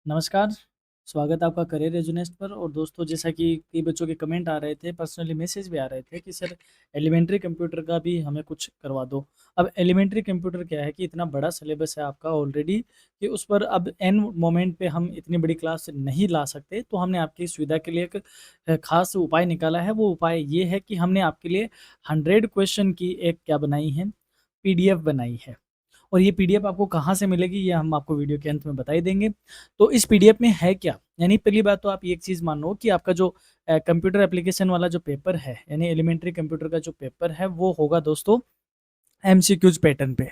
नमस्कार, स्वागत है आपका करियर एजुनेस्ट पर। और दोस्तों, जैसा कि कई बच्चों के कमेंट आ रहे थे, पर्सनली मैसेज भी आ रहे थे कि सर एलिमेंट्री कंप्यूटर का भी हमें कुछ करवा दो। अब एलिमेंट्री कंप्यूटर क्या है कि इतना बड़ा सिलेबस है आपका ऑलरेडी कि उस पर अब एन मोमेंट पे हम इतनी बड़ी क्लास नहीं ला सकते। तो हमने आपकी सुविधा के लिए एक खास उपाय निकाला है। वो उपाय ये है कि हमने आपके लिए 100 क्वेश्चन की एक क्या बनाई है, पीडीएफ बनाई है। और ये पीडीएफ आपको कहाँ से मिलेगी, ये हम आपको वीडियो के अंत में बता ही देंगे। तो इस पीडीएफ में है क्या? यानी पहली बात तो आप ये एक चीज़ मानो कि आपका जो कंप्यूटर एप्लीकेशन वाला जो पेपर है, यानी एलिमेंट्री कंप्यूटर का जो पेपर है, वो होगा दोस्तों एमसीक्यूज पैटर्न पे।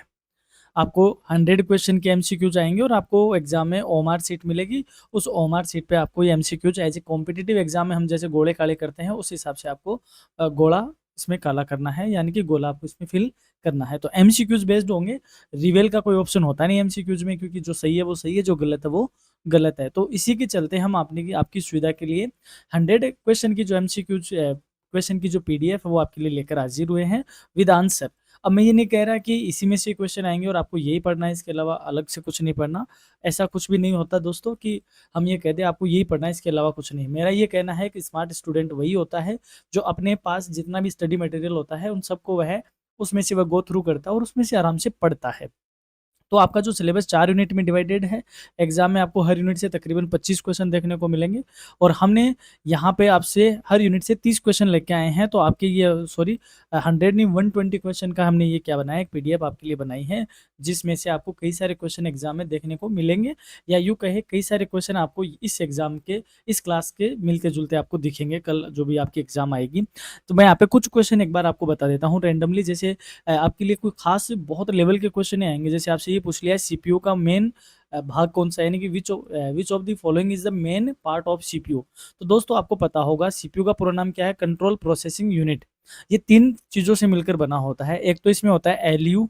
आपको 100 क्वेश्चन के एमसीक्यूज आएंगे और आपको एग्जाम में ओएमआर सीट मिलेगी। उस ओएमआर सीट पे आपको ये MCQs as a competitive exam में हम जैसे गोले काले करते हैं, उस हिसाब से आपको गोला इसमें काला करना है, यानी कि गोला आपको इसमें फिल करना है। तो एमसीक्यूज बेस्ड होंगे। रिवेल का कोई ऑप्शन होता नहीं एमसीक्यूज में, क्योंकि जो सही है वो सही है, जो गलत है वो गलत है। तो इसी के चलते हम आपने की आपकी सुविधा के लिए 100 क्वेश्चन की जो एमसीक्यूज क्वेश्चन की जो पीडीएफ है वो आपके लिए लेकर हाजिर हुए हैं विद आंसर। अब मैं ये नहीं कह रहा कि इसी में से क्वेश्चन आएँगे और आपको यही पढ़ना है, इसके अलावा अलग से कुछ नहीं पढ़ना। ऐसा कुछ भी नहीं होता दोस्तों कि हम ये कह दें आपको यही पढ़ना है, इसके अलावा कुछ नहीं। मेरा ये कहना है कि स्मार्ट स्टूडेंट वही होता है जो अपने पास जितना भी स्टडी मटेरियल होता है उन सबको वह उसमें से वह गो थ्रू करता है और उसमें से आराम से पढ़ता है। तो आपका जो सिलेबस 4 यूनिट में डिवाइडेड है। एग्ज़ाम में आपको हर यूनिट से तकरीबन 25 क्वेश्चन देखने को मिलेंगे और हमने यहाँ पे आपसे हर यूनिट से 30 क्वेश्चन लेके आए हैं। तो आपके ये सॉरी 100 नहीं 120 क्वेश्चन का हमने ये क्या बनाया, एक पीडीएफ आपके लिए बनाई है, जिसमें से आपको कई सारे क्वेश्चन एग्ज़ाम में देखने को मिलेंगे, या यूँ कहें कई सारे क्वेश्चन आपको इस एग्ज़ाम के, इस क्लास के मिलते-जुलते आपको दिखेंगे कल जो भी आपकी एग्ज़ाम आएगी। तो मैं यहाँ पे कुछ क्वेश्चन एक बार आपको बता देता हूँ रैंडमली। जैसे आपके लिए कोई खास बहुत लेवल के क्वेश्चन नहीं आएँगे। जैसे आपसे ये पूछ लिया है सीपीयू का मेन भाग कौन-सा है, यानी कि which of the following is the main part of CPU. तो दोस्तों आपको पता होगा सीपीयू का पूरा नाम क्या है? Control processing unit. ये 3 चीज़ों से मिलकर बना होता है। एक तो इसमें होता है एलयू,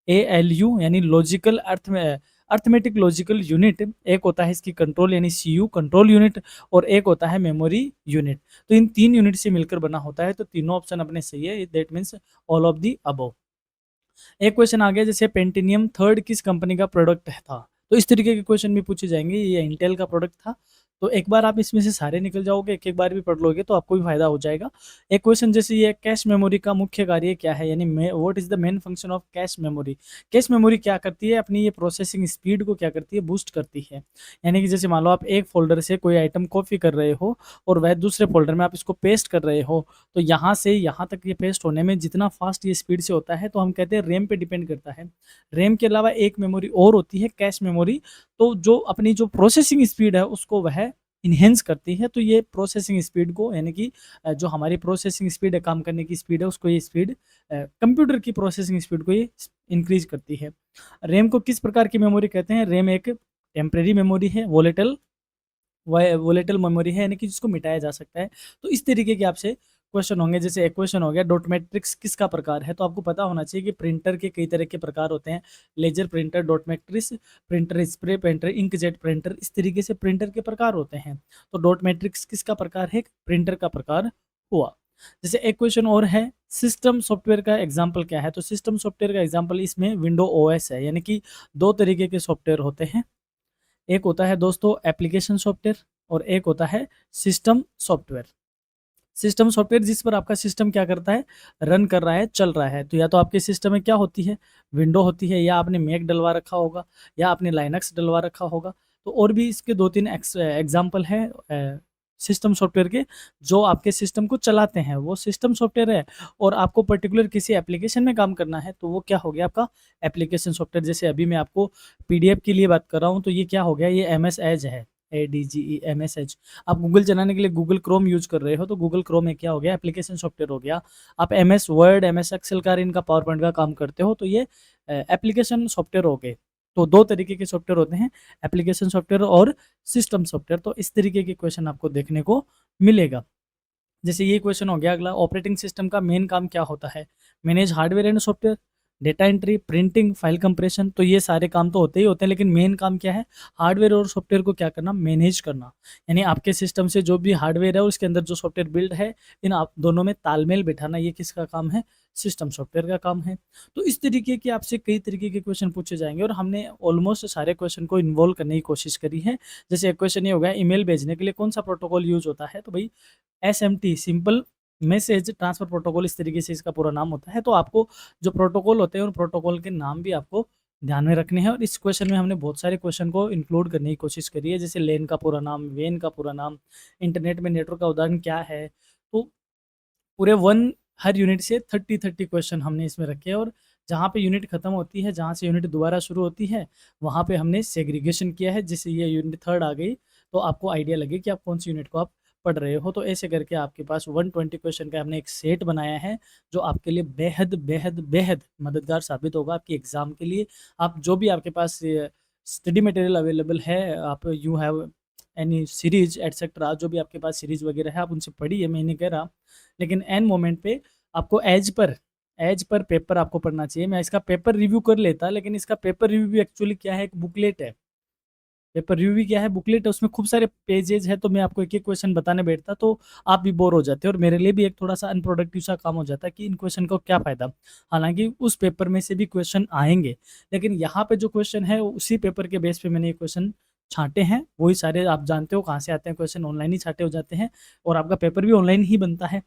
एएलयू यानी लॉजिकल अर्थमेटिक लॉजिकल यूनिट। एक होता है इसकी कंट्रोल यानी सीयू कंट्रोल यूनिट, और एक होता है मेमोरी यूनिट। तो इन 3 यूनिट से मिलकर बना होता है। तो तीनों ऑप्शन अपने सही है, that means all of the above. एक क्वेश्चन आ गया, जैसे पेंटिनियम थर्ड किस कंपनी का प्रोडक्ट था? तो इस तरीके के क्वेश्चन भी पूछे जाएंगे। ये इंटेल का प्रोडक्ट था। तो एक बार आप इसमें से सारे निकल जाओगे, एक एक बार भी पढ़ लोगे तो आपको भी फायदा हो जाएगा। एक क्वेश्चन जैसे ये कैश मेमोरी का मुख्य कार्य क्या है, यानी what is the main function of cache memory. Cache memory क्या करती है, अपनी ये प्रोसेसिंग स्पीड को क्या करती है, बूस्ट करती है। यानी कि जैसे मान लो आप एक फोल्डर से कोई आइटम कॉपी कर रहे हो और वह दूसरे फोल्डर में आप इसको पेस्ट कर रहे हो, तो यहाँ से यहाँ तक ये पेस्ट होने में जितना फास्ट ये स्पीड से होता है, तो हम कहते हैं रैम पे डिपेंड करता है। रैम के अलावा एक मेमोरी और होती है कैश मेमोरी। तो जो अपनी जो प्रोसेसिंग स्पीड है उसको वह इन्हेंस करती है। तो ये प्रोसेसिंग स्पीड को, यानी कि जो हमारी प्रोसेसिंग स्पीड है, काम करने की स्पीड है, उसको ये स्पीड कंप्यूटर की प्रोसेसिंग स्पीड को ये इंक्रीज करती है। रैम को किस प्रकार की मेमोरी कहते हैं? रैम एक टेम्परेरी मेमोरी है, वोलेटल मेमोरी है, यानी कि जिसको मिटाया जा सकता है। तो इस तरीके के आपसे क्वेश्चन होंगे। जैसे एक क्वेश्चन हो गया डॉट मैट्रिक्स किसका प्रकार है? तो आपको पता होना चाहिए कि प्रिंटर के कई तरह के प्रकार होते हैं। Laser printer, dot matrix printer, spray printer, inkjet printer, इस तरीके से प्रिंटर के प्रकार होते हैं। तो डॉट मैट्रिक्स किसका प्रकार है? प्रिंटर का प्रकार हुआ। जैसे एक क्वेश्चन और है, सिस्टम सॉफ्टवेयर का एग्जाम्पल क्या है? तो सिस्टम सॉफ्टवेयर का एग्जाम्पल इसमें विंडो ओएस है। यानी कि दो तरीके के सॉफ्टवेयर होते हैं। एक होता है दोस्तों एप्लीकेशन सॉफ्टवेयर और एक होता है सिस्टम सॉफ्टवेयर। सिस्टम सॉफ्टवेयर जिस पर आपका सिस्टम क्या करता है, रन कर रहा है, चल रहा है। तो या तो आपके सिस्टम में क्या होती है, विंडो होती है, या आपने मैक डलवा रखा होगा, या आपने लाइनक्स डलवा रखा होगा। तो और भी इसके 2-3 एग्जाम्पल हैं सिस्टम सॉफ्टवेयर के, जो आपके सिस्टम को चलाते हैं, वो सिस्टम सॉफ्टवेयर है। और आपको पर्टिकुलर किसी एप्लीकेशन में काम करना है तो वो क्या हो गया आपका एप्लीकेशन सॉफ्टवेयर। जैसे अभी मैं आपको पीडीएफ के लिए बात कर रहा हूँ, तो ये क्या हो गया, ये एमएस एज है, ADGE MS। आप गूगल चलाने के लिए गूगल क्रोम यूज कर रहे हो, तो गूगल क्रोम में क्या हो गया, एप्लीकेशन सॉफ्टवेयर हो गया। आप MS वर्ड, MS एक्सेल का, इनका पावर पॉइंट का काम करते हो, तो ये एप्लीकेशन सॉफ्टवेयर हो गए। तो दो तरीके के सॉफ्टवेयर होते हैं, एप्लीकेशन सॉफ्टवेयर और सिस्टम सॉफ्टवेयर। तो इस तरीके के क्वेश्चन आपको देखने को मिलेगा। जैसे ये क्वेश्चन हो गया अगला, ऑपरेटिंग सिस्टम का मेन काम क्या होता है? Manage hardware and software. Data entry, printing, file compression, तो ये सारे काम तो होते ही होते हैं, लेकिन मेन काम क्या है, हार्डवेयर और सॉफ्टवेयर को क्या करना, मैनेज करना। यानी आपके सिस्टम से जो भी हार्डवेयर है उसके अंदर जो सॉफ्टवेयर बिल्ड है, इन आप दोनों में तालमेल बिठाना, ये किसका काम है, सिस्टम सॉफ्टवेयर का काम है। तो इस तरीके के आपसे कई तरीके के क्वेश्चन पूछे जाएंगे और हमने ऑलमोस्ट सारे क्वेश्चन को इन्वॉल्व करने की कोशिश करी है। जैसे एक क्वेश्चन ये हो गया, ईमेल भेजने के लिए कौन सा प्रोटोकॉल यूज होता है, तो भाई SMT, simple message transfer protocol, इस तरीके से इसका पूरा नाम होता है। तो आपको जो प्रोटोकॉल होते हैं उन प्रोटोकॉल के नाम भी आपको ध्यान में रखने हैं। और इस क्वेश्चन में हमने बहुत सारे क्वेश्चन को इंक्लूड करने की कोशिश करी है, जैसे लेन का पूरा नाम, वेन का पूरा नाम, इंटरनेट में नेटवर्क का उदाहरण क्या है। तो पूरे वन हर यूनिट से 30 क्वेश्चन हमने इसमें रखे हैं। और जहाँ पे यूनिट खत्म होती है, जहाँ से यूनिट दोबारा शुरू होती है, वहाँ पे हमने सेग्रीगेशन किया है, जिससे ये यूनिट थर्ड आ गई, तो आपको आइडिया लगे कि आप कौन सी यूनिट को आप पढ़ रहे हो। तो ऐसे करके आपके पास 120 क्वेश्चन का हमने एक सेट बनाया है, जो आपके लिए बेहद बेहद बेहद मददगार साबित होगा आपकी एग्ज़ाम के लिए। आप जो भी आपके पास स्टडी मटेरियल अवेलेबल है, आप you have any series etcetera, जो भी आपके पास सीरीज वगैरह है आप उनसे पढ़िए, मैं नहीं कह रहा, लेकिन एन मोमेंट पे आपको एज पर पेपर आपको पढ़ना चाहिए। मैं इसका पेपर रिव्यू कर लेता, लेकिन इसका पेपर रिव्यू भी एक्चुअली क्या है, एक बुकलेट है। पेपर रिव्यू भी क्या है, बुकलेट है, उसमें खूब सारे पेजेज है, तो मैं आपको एक एक क्वेश्चन बताने बैठता तो आप भी बोर हो जाते, और मेरे लिए भी एक थोड़ा सा अनप्रोडक्टिव सा काम हो जाता कि इन क्वेश्चन को क्या फ़ायदा। हालांकि उस पेपर में से भी क्वेश्चन आएंगे, लेकिन यहाँ पे जो क्वेश्चन है उसी पेपर के बेस पे मैंने ये क्वेश्चन छांटे हैं। वही सारे आप जानते हो कहाँ से आते हैं क्वेश्चन, ऑनलाइन ही छांटे हो जाते हैं, और आपका पेपर भी ऑनलाइन ही बनता है,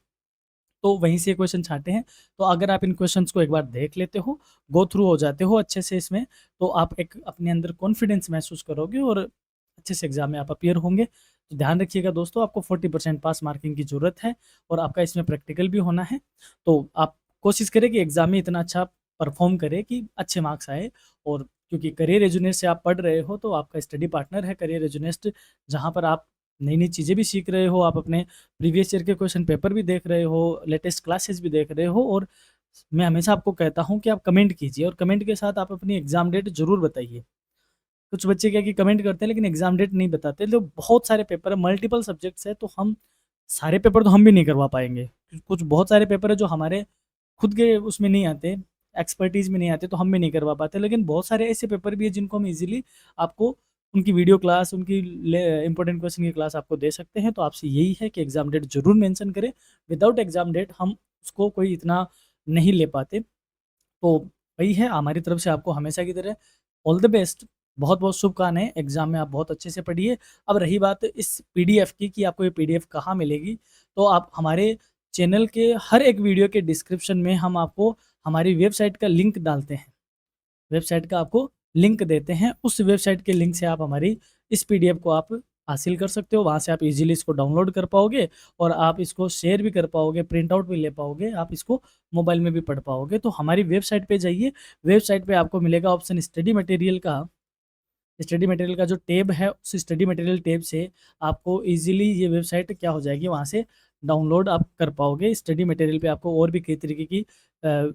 तो वहीं से क्वेश्चन छाँटे हैं। तो अगर आप इन क्वेश्चंस को एक बार देख लेते हो, गो थ्रू हो जाते हो अच्छे से इसमें, तो आप एक अपने अंदर कॉन्फिडेंस महसूस करोगे और अच्छे से एग्ज़ाम में आप अपीयर होंगे। तो ध्यान रखिएगा दोस्तों, आपको 40% पास मार्किंग की ज़रूरत है, और आपका इसमें प्रैक्टिकल भी होना है। तो आप कोशिश करें कि एग्ज़ाम में इतना अच्छा परफ़ॉर्म करें कि अच्छे मार्क्स आए। और क्योंकि करियर एजुनेस्ट से आप पढ़ रहे हो, तो आपका स्टडी पार्टनर है करियर एजुनेस्ट, जहाँ पर आप नई-नई चीज़ें भी सीख रहे हो, आप अपने प्रीवियस ईयर के क्वेश्चन पेपर भी देख रहे हो, लेटेस्ट क्लासेस भी देख रहे हो। और मैं हमेशा आपको कहता हूँ कि आप कमेंट कीजिए, और कमेंट के साथ आप अपनी एग्ज़ाम डेट ज़रूर बताइए। कुछ बच्चे क्या है कि कमेंट करते हैं लेकिन एग्ज़ाम डेट नहीं बताते। तो बहुत सारे पेपर है, मल्टीपल सब्जेक्ट्स है, तो हम सारे पेपर तो हम भी नहीं करवा पाएँगे। कुछ बहुत सारे पेपर है जो हमारे खुद के उसमें नहीं आते, एक्सपर्टीज़ में नहीं आते, तो हम भी नहीं करवा पाते। लेकिन बहुत सारे ऐसे पेपर भी हैं जिनको हम ईज़िली आपको उनकी वीडियो क्लास, उनकी ले इम्पोर्टेंट क्वेश्चन की क्लास आपको दे सकते हैं। तो आपसे यही है कि एग्ज़ाम डेट ज़रूर मेंशन करें। विदाउट एग्ज़ाम डेट हम उसको कोई इतना नहीं ले पाते। तो वही है, हमारी तरफ से आपको हमेशा की तरह ऑल द बेस्ट, बहुत-बहुत शुभकामनाएँ, एग्ज़ाम में आप बहुत अच्छे से पढ़िए। अब रही बात इस पीडीएफ की कि आपको ये पीडीएफ कहाँ मिलेगी, तो आप हमारे चैनल के हर एक वीडियो के डिस्क्रिप्शन में हम आपको हमारी वेबसाइट का लिंक डालते हैं। वेबसाइट का आपको लिंक देते हैं, उस वेबसाइट के लिंक से आप हमारी इस पीडीएफ को आप हासिल कर सकते हो। वहाँ से आप इज़िली इसको डाउनलोड कर पाओगे, और आप इसको शेयर भी कर पाओगे, प्रिंट आउट भी ले पाओगे, आप इसको मोबाइल में भी पढ़ पाओगे। तो हमारी वेबसाइट पे जाइए, वेबसाइट पे आपको मिलेगा ऑप्शन स्टडी मटेरियल का। स्टडी मटेरियल का जो टैब है, उस स्टडी मटेरियल टैब से आपको ईज़िली ये वेबसाइट क्या हो जाएगी, वहाँ से डाउनलोड आप कर पाओगे। स्टडी मटेरियल पे आपको और भी कई तरीके की अ,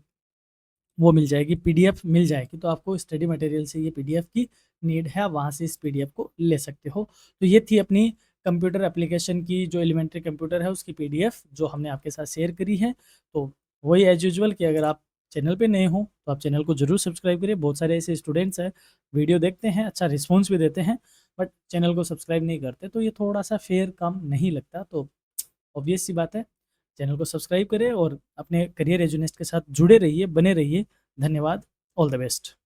वो मिल जाएगी, पीडीएफ मिल जाएगी। तो आपको स्टडी मटेरियल से ये पीडीएफ की नीड है, आप वहाँ से इस पीडीएफ को ले सकते हो। तो ये थी अपनी कंप्यूटर एप्लीकेशन की, जो एलिमेंट्री कंप्यूटर है उसकी पीडीएफ जो हमने आपके साथ शेयर करी है। तो वही एज़ यूजुअल कि अगर आप चैनल पे नए हो, तो आप चैनल को ज़रूर सब्सक्राइब करिए। बहुत सारे ऐसे स्टूडेंट्स हैं, वीडियो देखते हैं, अच्छा रिस्पॉन्स भी देते हैं, बट चैनल को सब्सक्राइब नहीं करते, तो ये थोड़ा-सा फेयर काम नहीं लगता। तो ऑब्वियस सी बात है, चैनल को सब्सक्राइब करें और अपने करियर एजुनिस्ट के साथ जुड़े रहिए, बने रहिए। धन्यवाद, ऑल द बेस्ट।